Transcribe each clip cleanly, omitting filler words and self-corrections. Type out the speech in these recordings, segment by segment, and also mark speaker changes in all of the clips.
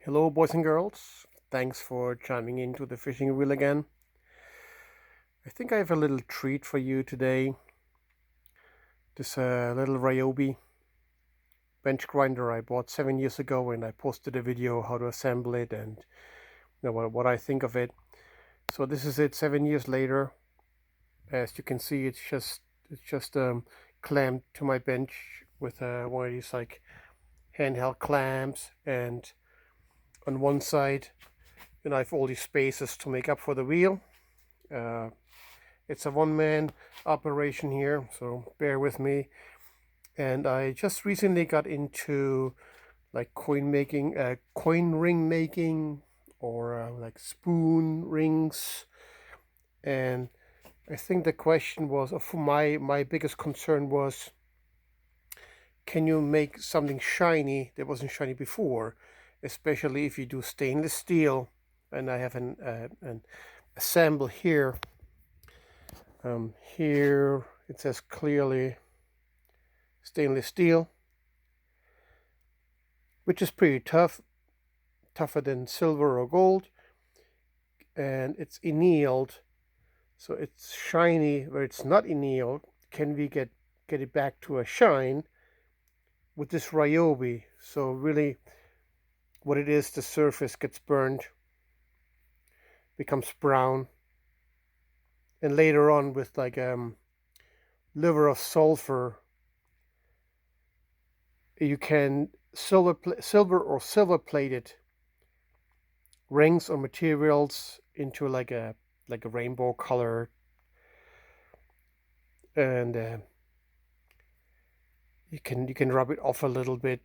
Speaker 1: Hello, boys and girls. Thanks for chiming into the fishing wheel again. I think I have a little treat for you today. This little Ryobi bench grinder I bought 7 years ago, and I posted a video how to assemble it and what I think of it. So this is it 7 years later. As you can see, it's just clamped to my bench with one of these like handheld clamps, and on one side, I have all these spaces to make up for the wheel. It's a one-man operation here, so bear with me. And I just recently got into like coin ring making, or like spoon rings. And I think the question was, of my biggest concern was, can you make something shiny that wasn't shiny before, especially if you do stainless steel. And I have an sample here. Here it says clearly stainless steel, which is pretty tough, tougher than silver or gold, and it's annealed, so it's shiny where it's not annealed. Can we get it back to a shine with this Ryobi? So really, what it is, the surface gets burned, becomes brown, and later on with like liver of sulfur, you can silver or silver plated rings or materials into like a rainbow color, and you can rub it off a little bit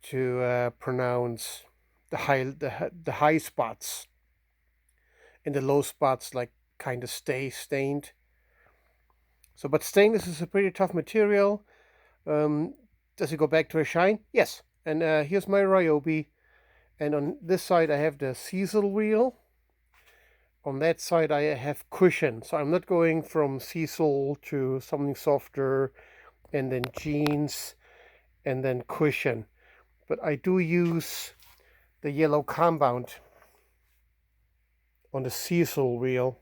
Speaker 1: to pronounce the high spots, and the low spots like kind of stay stained. So, but stainless is a pretty tough material. Does it go back to a shine? Yes. And here's my Ryobi, and on this side I have the sisal wheel. On that side I have cushion, so I'm not going from sisal to something softer and then jeans and then cushion, but I do use the yellow compound on the sisal wheel,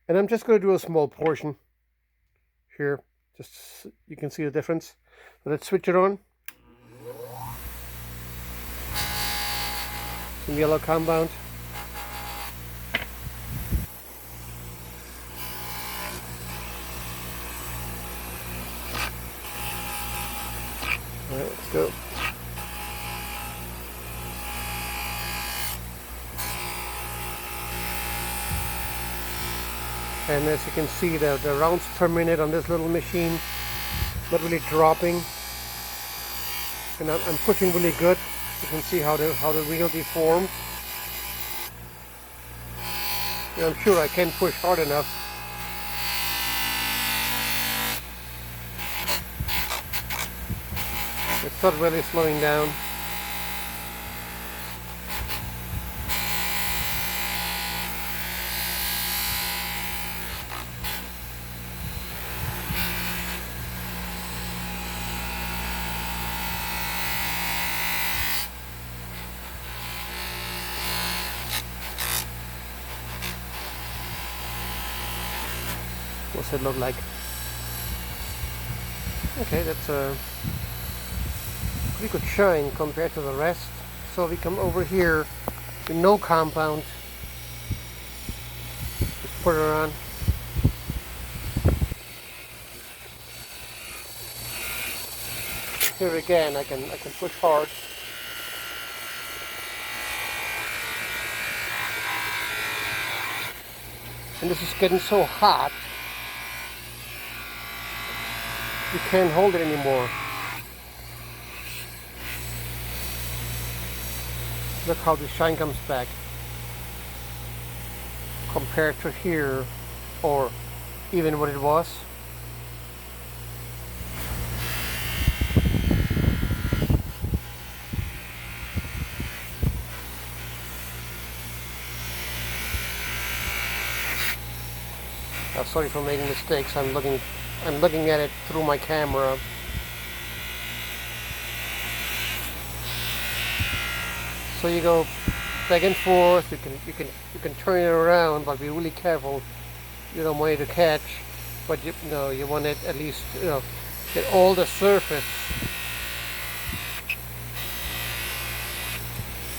Speaker 1: and I'm just going to do a small portion here, just so you can see the difference. So let's switch it on. Some yellow compound. All right, let's go. And as you can see, the rounds per minute on this little machine, not really dropping, and I'm pushing really good. You can see how the wheel deforms. And I'm sure I can push hard enough. It's not really slowing down. What's it look like? Okay, that's a pretty good shine compared to the rest. So we come over here with no compound. Just put it on. Here again, I can push hard. And this is getting so hot, you can't hold it anymore. Look how the shine comes back compared to here, or even what it was. Sorry for making mistakes. I'm looking at it through my camera. So you go back and forth. You can turn it around, but be really careful. You don't want it to catch, but you want it at least get all the surface.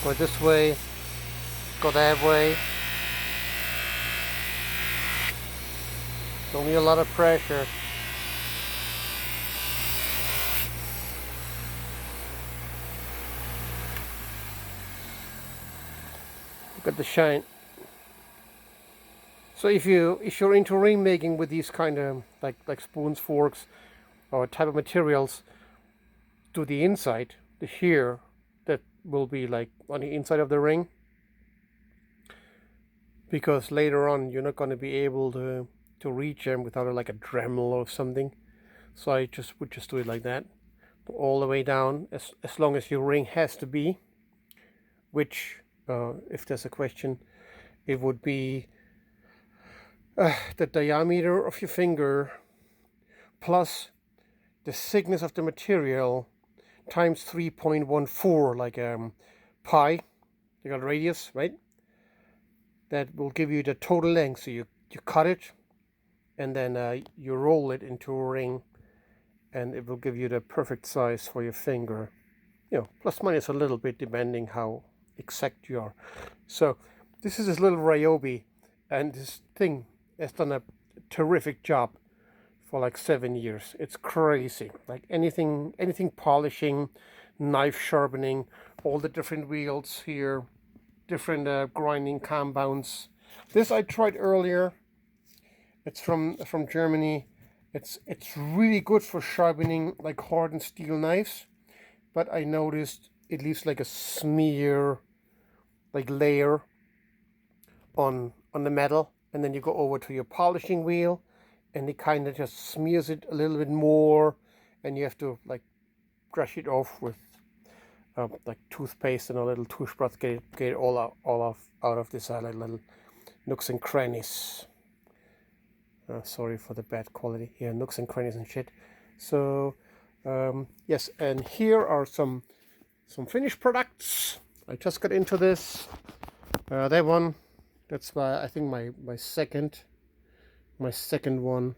Speaker 1: Go this way, go that way. Don't need a lot of pressure. Look at the shine. So if you're into ring making with these kind of like spoons, forks, or type of materials, to the inside, the here that will be like on the inside of the ring, because later on you're not going to be able to reach them without like a Dremel or something. So I would just do it like that, all the way down, as long as your ring has to be, which if there's a question, it would be the diameter of your finger plus the thickness of the material times 3.14, like pi, you got radius, right? That will give you the total length. So you cut it, and then you roll it into a ring, and it will give you the perfect size for your finger. Plus minus a little bit depending how exact you are. So this is this little Ryobi, and this thing has done a terrific job for like 7 years. It's crazy. Like anything polishing, knife sharpening, all the different wheels here, different grinding compounds. This I tried earlier. It's from Germany. It's really good for sharpening like hardened steel knives, but I noticed it leaves like a smear, like layer on the metal, and then you go over to your polishing wheel, and it kind of just smears it a little bit more, and you have to like brush it off with like toothpaste and a little toothbrush, get it all out of this like little nooks and crannies. Sorry for the bad quality here, nooks and crannies and shit. So yes, and here are some finished products. I just got into this. That one, that's I think my second one.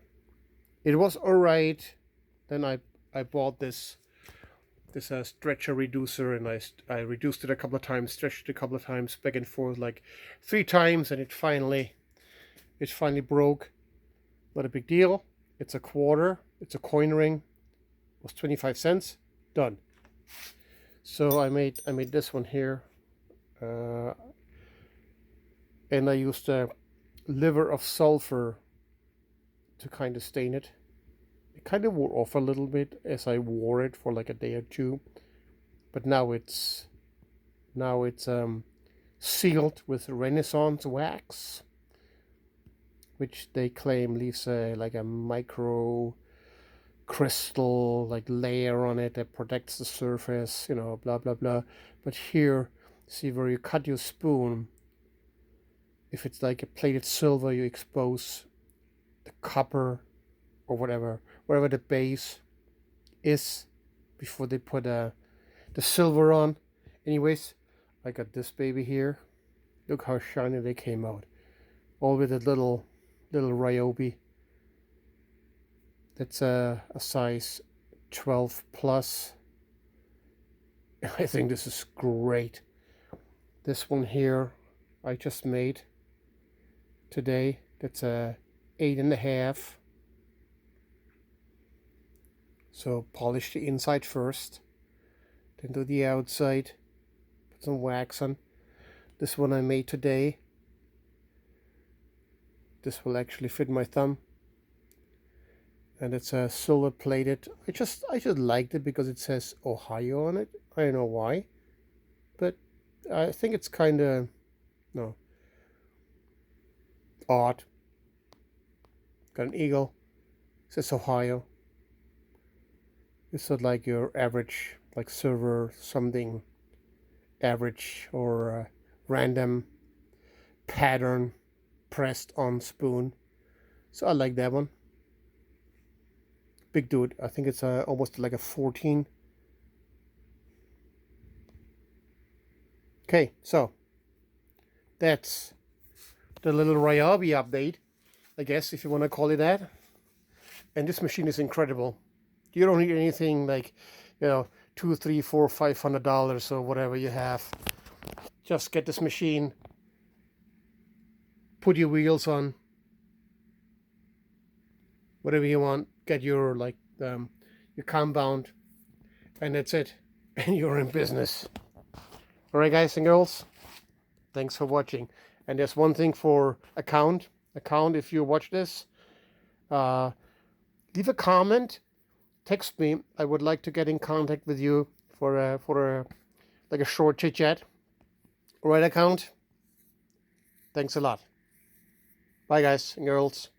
Speaker 1: It was alright. Then I bought this stretcher reducer, and I reduced it a couple of times, stretched it a couple of times, back and forth like 3 times, and it finally broke. Not a big deal. It's a quarter. It's a coin ring. It was 25 cents. Done. So I made this one here, and I used a liver of sulfur to kind of stain it. It kind of wore off a little bit as I wore it for like a day or two, but now it's sealed with Renaissance wax, which they claim leaves like a micro crystal like layer on it that protects the surface, blah blah blah. But here, see where you cut your spoon, if it's like a plated silver, you expose the copper or whatever the base is before they put the silver on. Anyways, I got this baby here. Look how shiny they came out, all with a little Ryobi. That's a size 12 plus. I think this is great. This one here I just made today. That's a 8.5. So polish the inside first, then do the outside, put some wax on. This one I made today. This will actually fit my thumb, and it's a silver plated. I just liked it because it says Ohio on it. I don't know why, but I think it's kind of odd. Got an eagle. It says Ohio. It's not like your average like silver something average or random pattern pressed on spoon. So I like that one. Big dude. I think it's almost like a 14. Okay, so that's the little RIOBY update, I guess, if you want to call it that. And this machine is incredible. You don't need anything like, $2, $3, $4, $500 or whatever you have. Just get this machine, put your wheels on, whatever you want, get your your compound, and that's it. And you're in business. All right, guys and girls, thanks for watching. And there's one thing for account, if you watch this, leave a comment, text me. I would like to get in contact with you for a short chit chat. All right, account. Thanks a lot. Bye, guys and girls.